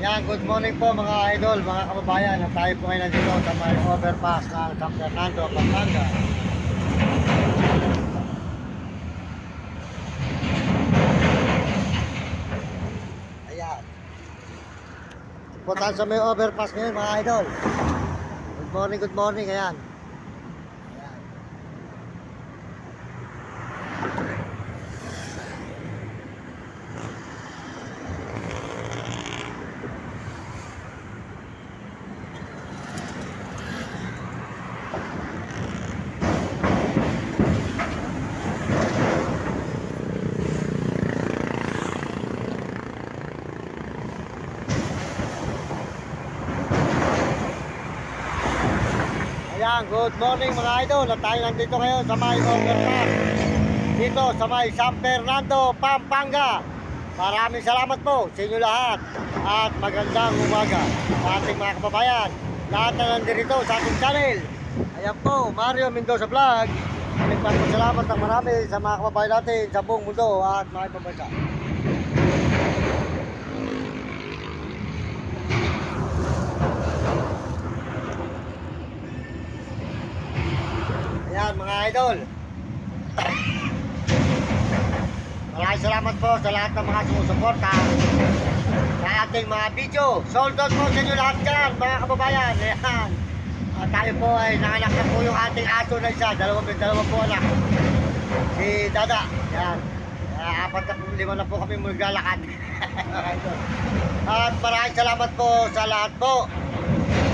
Yan, good morning po mga idol, mga kababayan. At tayo po ngayon nandito sa may overpass ng San Fernando, Pampanga. Ayan. Punta sa may overpass ngayon mga idol. Good morning, good morning. Ayan. Ayan, good morning mga idol. At tayo nandito ngayon sa may overpass dito sa may San Fernando, Pampanga. Maraming salamat po sa inyo lahat at magandang umaga sa ating mga kababayan. Lahat na nandito sa ating channel. Ayan po, Mario Mendoza Vlog. Nagpapasalamat ng marami sa mga kababayan natin sa buong mundo at mga ibang bansa. Ayan mga idol. Maraming salamat po sa lahat ng mga sumusuporta sa ating mga video. Sold out po sa inyo lahat dyan mga kababayan. Ayan. At tayo po ay nanganak na po yung ating aso na isa. Dalawa po anak. Si Dada. Ayan. 45 na po kami maglalakad. At maraming salamat po sa lahat po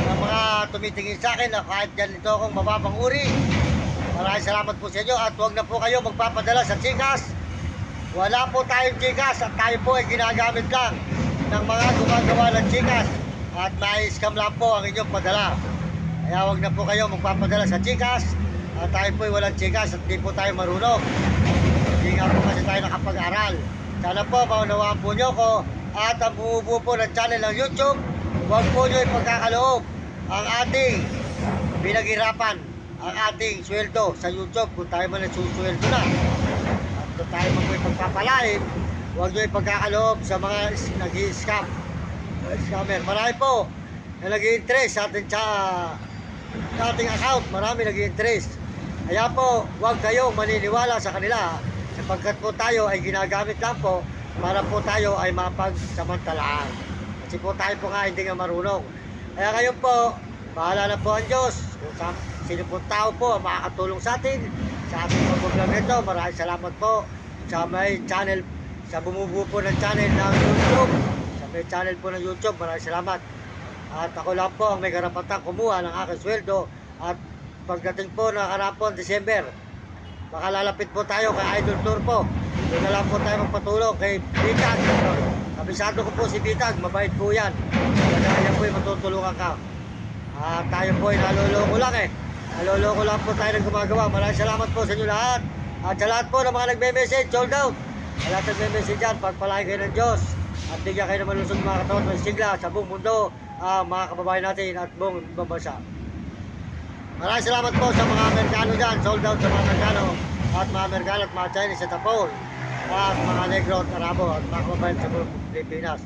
ng mga tumitingin sa akin na kahit ganito akong mababang uri. Maraming salamat po sa inyo at huwag na po kayo magpapadala sa Gcash. Wala po tayong Gcash at tayo po ay ginagamit lang ng mga gumagawa ng Gcash at na-scam lang po ang inyong padala. Kaya huwag na po kayo magpapadala sa Gcash at tayo po ay walang Gcash at hindi po tayo marunong. Hindi nga po kasi tayo nakapag-aral. Sana po maunawaan po nyo ko at ang bumubuo po ng channel ng YouTube, huwag po nyo ipagkakaloob ang ating pinaghirapan, ang ating sweldo sa YouTube kung tayo man nagsusweldo na. At kung tayo man po ipagpapalain, huwag nyo ipagkakaloob sa mga nag-i-scam. Scammer. Marami po na nag-i-interest sa ating account. Marami nag-i-interest. Kaya po, huwag kayong maniniwala sa kanila sapagkat po tayo ay ginagamit lang po para po tayo ay mapagsamantalaan. Kasi po tayo po nga hindi nga marunong. Kaya kayo po, bahala na po ang Diyos. Kung sino po tao po ang makakatulong sa atin sa ating pag-vlog ito. Maraming salamat po sa may channel, sa bumubuo po ng channel ng YouTube, sa may channel po ng YouTube. Maraming salamat. At ako lang po ang may karapatang kumuha ng aking sweldo. At pagdating po ng karapon December, baka lalapit po tayo kay Idol Tour po. Doon na lang po tayo magpatulong kay Bitag. Kabisado ko po si Bitag, mabait po yan. Kaya yan po ay matutulungan ka. Tayo po ay naloloko lang Naloloko lang po tayo ng gumagawa. Maraming salamat po sa inyo lahat. At sa lahat po ng mga nagme-message, sold out. Sa lahat nagme-message dyan, pagpalain kayo ng Diyos. At bigyan kayo naman lusog mga katawan ng sigla sa buong mundo, mga kababayan natin at buong ibang bansa. Maraming salamat po sa mga Amerikano dyan, sold out sa mga Amerikano. At mga Amerikano at mga Chinese at Apol. At mga Negro at Arabo at mga kababayan sa buong Pilipinas.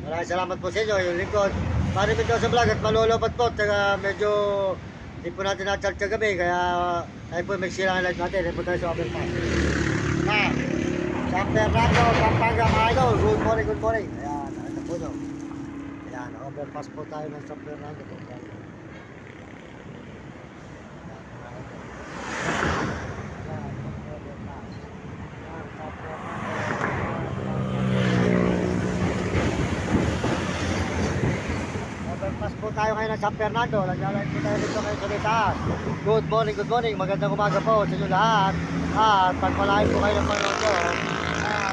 Maraming salamat po sa inyo, yung lingkod. Mario Mendoza Vlog at malolopat po. Medyo hindi po natin na-charge kagabi. Kaya tayo po may silang live natin. Tayo po tayo sa overpass. San Fernando, Pampanga mga idol. Good morning, good morning. Ayan, ito po nyo. Ayan, overpass po tayo ng San Fernando. Overpass po tayo ngayon ng San Fernando. Naglalait po tayo dito ngayon sa taas. Good morning, good morning. Magandang umaga po sa inyo lahat. At pagpalain po kayo ng Panginoon ko.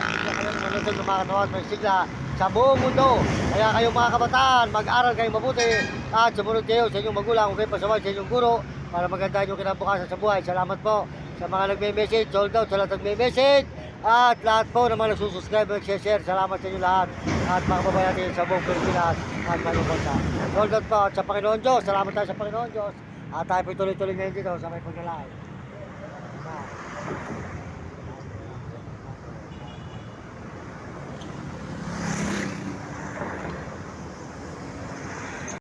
Bigyan kayo ng manusog ng mga katawan ng sigla sa buong mundo. Kaya kayo mga kabataan, mag-aral kayo mabuti at sumunod kayo sa inyong magulang. Huwag kayo pasaway sa inyong guro para maganda yung kinabukasan sa buhay. Salamat po sa mga nagme-message. Sold out sa lahat nagme-message. At lahat po naman nagsusubscribe at share. Salamat sa inyo lahat. At mga kababayan natin sa buong Pilipinas at mga bansa. Sold out po at sa Panginoon Diyos. Salamat tayo sa Panginoon Diyos. At tayo po tuloy-tuloy ngayon dito sa may paglalay.